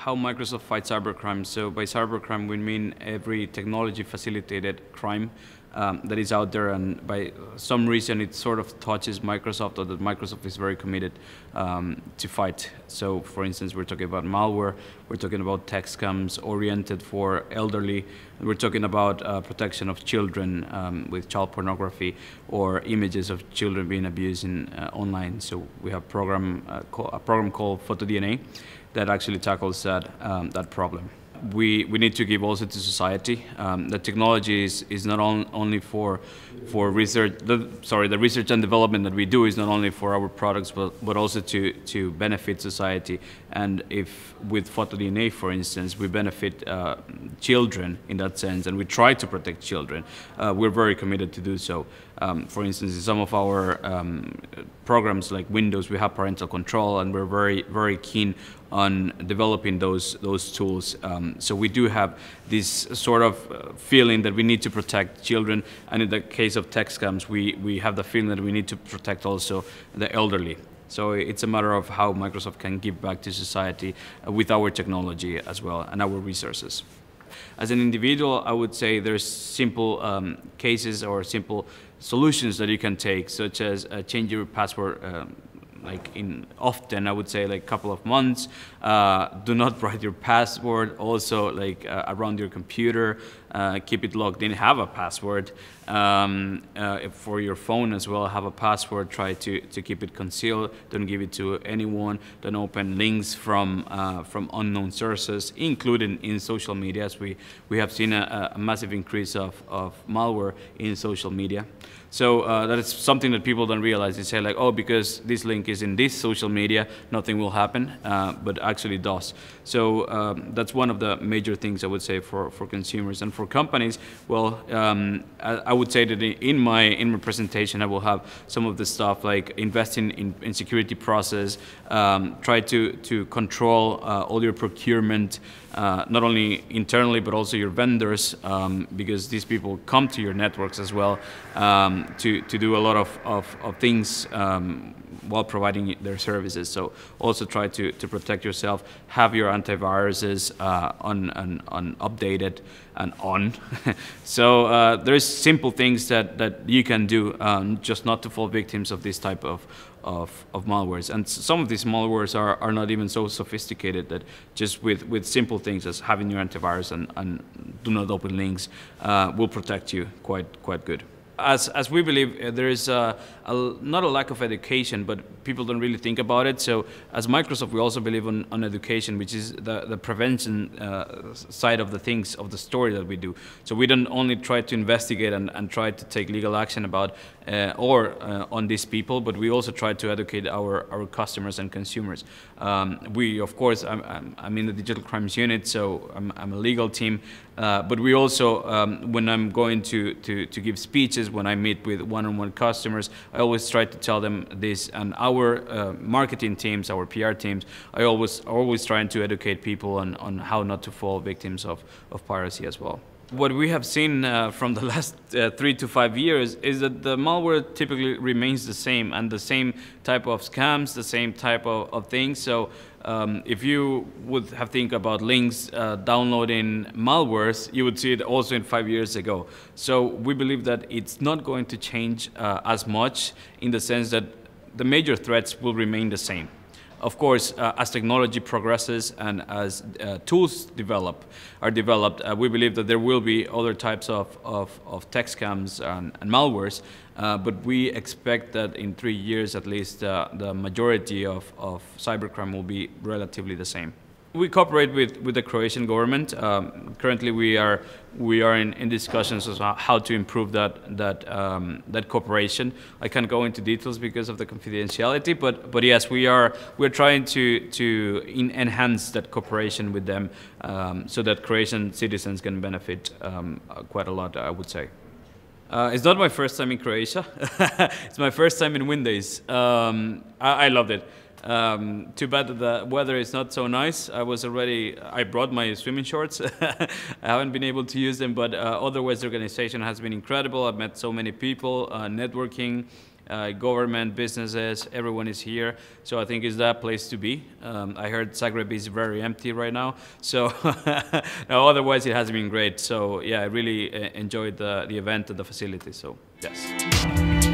how Microsoft fights cybercrime. So by cybercrime, we mean every technology-facilitated crime that is out there, and by some reason it sort of touches Microsoft, or that Microsoft is very committed to fight. So for instance, we're talking about malware, we're talking about tech scams oriented for elderly, we're talking about protection of children with child pornography or images of children being abused online. So we have a program called PhotoDNA that actually tackles that problem. We need to give also to society. The technology is not only for research. The research and development that we do is not only for our products, but also to benefit society. And if with PhotoDNA, for instance, we benefit children in that sense, and we try to protect children, we're very committed to do so. For instance, in some of our programs like Windows, we have parental control, and we're very keen on developing those tools. So we do have this sort of feeling that we need to protect children, and in the case of tech scams, we have the feeling that we need to protect also the elderly. So it's a matter of how Microsoft can give back to society with our technology as well and our resources. As an individual, I would say there's simple cases or simple solutions that you can take, such as change your password often, I would say like a couple of months. Do not write your password also around your computer. Keep it logged in, have a password. For your phone as well, have a password. Try to keep it concealed. Don't give it to anyone. Don't open links from unknown sources, including in social media, as we have seen a massive increase of malware in social media. So that is something that people don't realize. They say like, oh, because this link is in this social media, nothing will happen, but actually does. So that's one of the major things I would say for consumers. And for companies, well, I would say that in my presentation, I will have some of the stuff like investing in security process, try to control all your procurement, not only internally, but also your vendors, because these people come to your networks as well to do a lot of things while providing their services. So also try to protect yourself, have your antiviruses on updated and on. So there's simple things that you can do just not to fall victims of this type of malwares. And some of these malwares are not even so sophisticated, that just with simple things as having your antivirus and do not open links will protect you quite good. As we believe, there is not a lack of education, but people don't really think about it. So as Microsoft, we also believe on education, which is the prevention side of the things, of the story that we do. So we don't only try to investigate and try to take legal action about on these people, but we also try to educate our customers and consumers. We, of course, I'm in the digital crimes unit, so I'm a legal team, but we also, when I'm going to give speeches, when I meet with one-on-one customers, I always try to tell them this, and our marketing teams, our PR teams, are always trying to educate people on how not to fall victims of piracy as well. What we have seen from the last 3 to 5 years is that the malware typically remains the same, and the same type of scams, the same type of things. So if you would have think about links downloading malwares, you would see it also in 5 years ago. So we believe that it's not going to change as much, in the sense that the major threats will remain the same. Of course, as technology progresses and as tools are developed, we believe that there will be other types of tech scams and malwares, but we expect that in 3 years at least, the majority of cybercrime will be relatively the same. We cooperate with the Croatian government. Currently, we are in discussions on how to improve that cooperation. I can't go into details because of the confidentiality, but yes, we're trying to enhance that cooperation with them, so that Croatian citizens can benefit quite a lot, I would say. It's not my first time in Croatia. It's my first time in WinDays. I loved it. Too bad that the weather is not so nice. I brought my swimming shorts. I haven't been able to use them, but otherwise the organization has been incredible. I've met so many people, networking, government, businesses, everyone is here. So I think it's that place to be. I heard Zagreb is very empty right now. So no, otherwise it has been great. So yeah, I really enjoyed the event and the facility. So yes.